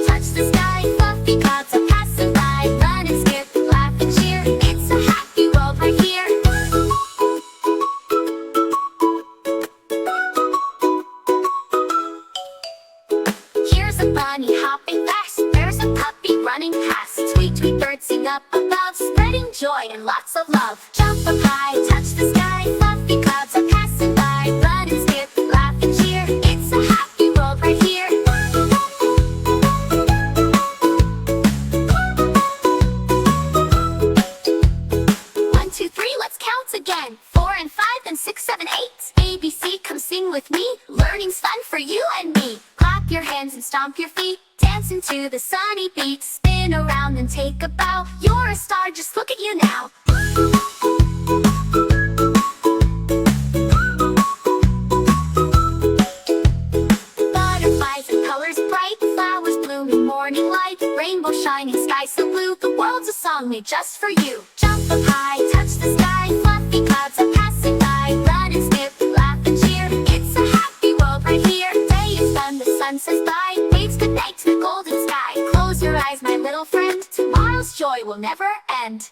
touch the sky. Fluffy clouds are passing by. Run and skip, laugh and cheer. It's a happy world right here. Here's a bunny hopping fast. There's a puppy running past. Tweet, tweet, birds sing up above, spreading joy and lots of love. Jump up high, touch the sky. Fluffy clouds are passing by. Run and skip, laugh and cheer. It's a happy world right here. 1, 2, 3, let's count again. 4 and 5 and 6, 7, 8. ABC, come sing with me. Learning's fun for you and me. Clap your hands and stomp your feet. Dance into the sunny beat. Spin around and take a bow. You're a star, just look at you now. Butterflies and colors bright. Flowers blooming, morning light. Rainbow shining, sky so blue. The world's a song made just for you. Jump up high, touch the sky. Fluffy clouds are passing by. Run and skip, laugh and cheer. It's a happy world right here. Day is done, the sun says bye. Waves good night to the golden sky. Close your eyes, my little friend. Tomorrow's joy will never end.